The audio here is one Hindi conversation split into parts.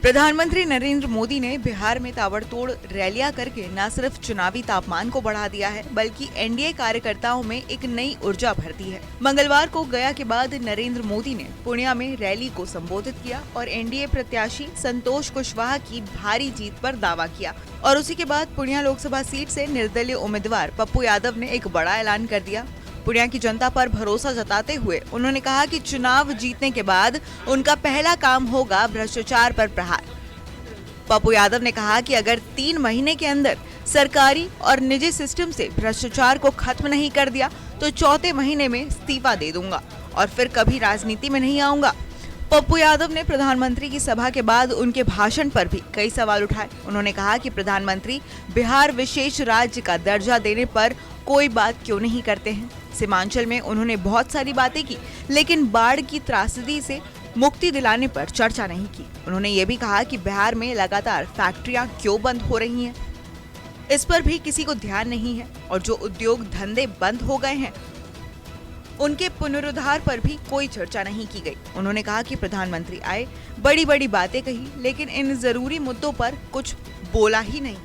प्रधानमंत्री नरेंद्र मोदी ने बिहार में ताबड़तोड़ रैलियां करके न सिर्फ चुनावी तापमान को बढ़ा दिया है बल्कि एनडीए कार्यकर्ताओं में एक नई ऊर्जा भर दी है। मंगलवार को गया के बाद नरेंद्र मोदी ने पूर्णिया में रैली को संबोधित किया और एनडीए प्रत्याशी संतोष कुशवाहा की भारी जीत पर दावा किया और उसी के बाद पूर्णिया लोकसभा सीट से निर्दलीय उम्मीदवार पप्पू यादव ने एक बड़ा ऐलान कर दिया। पूर्णिया की जनता पर भरोसा जताते हुए उन्होंने कहा कि चुनाव जीतने के बाद उनका पहला काम होगा भ्रष्टाचार पर प्रहार। पप्पू यादव ने कहा कि अगर 3 महीने के अंदर सरकारी और निजी सिस्टम से भ्रष्टाचार को खत्म नहीं कर दिया तो चौथे महीने में इस्तीफा दे दूंगा और फिर कभी राजनीति में नहीं आऊंगा। पप्पू यादव ने प्रधानमंत्री की सभा के बाद उनके भाषण पर भी कई सवाल उठाए। उन्होंने कहा कि प्रधानमंत्री बिहार विशेष राज्य का दर्जा देने पर कोई बात क्यों नहीं करते हैं। सीमांचल में उन्होंने बहुत सारी बातें की लेकिन बाढ़ की त्रासदी से मुक्ति दिलाने पर चर्चा नहीं की। उन्होंने ये भी कहा कि बिहार में लगातार फैक्ट्रियां क्यों बंद हो रही हैं, इस पर भी किसी को ध्यान नहीं है और जो उद्योग धंधे बंद हो गए हैं उनके पुनरुद्धार पर भी कोई चर्चा नहीं की गई। उन्होंने कहा कि प्रधानमंत्री आए, बड़ी बड़ी बातें कही लेकिन इन जरूरी मुद्दों पर कुछ बोला ही नहीं।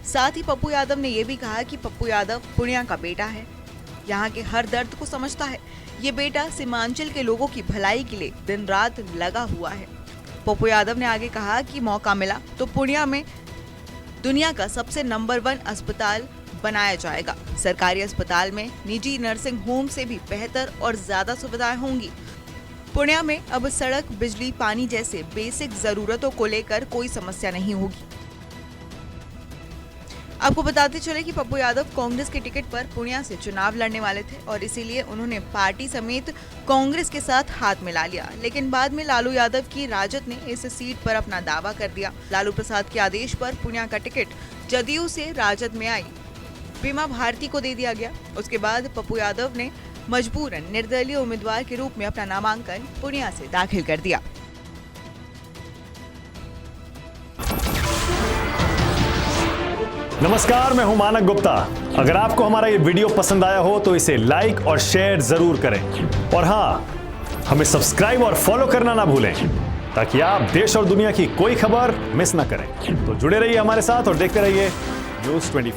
साथ ही पप्पू यादव ने यह भी कहा कि पप्पू यादव पूर्णिया का बेटा है, यहाँ के हर दर्द को समझता है। ये बेटा सीमांचल के लोगों की भलाई के लिए दिन रात लगा हुआ है। पप्पू यादव ने आगे कहा कि मौका मिला तो पूर्णिया में दुनिया का सबसे नंबर 1 अस्पताल बनाया जाएगा। सरकारी अस्पताल में निजी नर्सिंग होम से भी बेहतर और ज्यादा सुविधाएं होंगी। पूर्णिया में अब सड़क, बिजली, पानी जैसे बेसिक जरूरतों को लेकर कोई समस्या नहीं होगी। आपको बताते चले कि पप्पू यादव कांग्रेस के टिकट पर पूर्णिया से चुनाव लड़ने वाले थे और इसीलिए उन्होंने पार्टी समेत कांग्रेस के साथ हाथ मिला लिया, लेकिन बाद में लालू यादव की राजद ने इस सीट पर अपना दावा कर दिया। लालू प्रसाद के आदेश पर पूर्णिया का टिकट जदयू से राजद में आई बीमा भारती को दे दिया गया। उसके बाद पप्पू यादव ने मजबूरन निर्दलीय उम्मीदवार के रूप में अपना नामांकन पूर्णिया से दाखिल कर दिया। नमस्कार, मैं हूं मानक गुप्ता। अगर आपको हमारा ये वीडियो पसंद आया हो तो इसे लाइक और शेयर जरूर करें और हाँ, हमें सब्सक्राइब और फॉलो करना ना भूलें ताकि आप देश और दुनिया की कोई खबर मिस ना करें। तो जुड़े रहिए हमारे साथ और देखते रहिए News 24।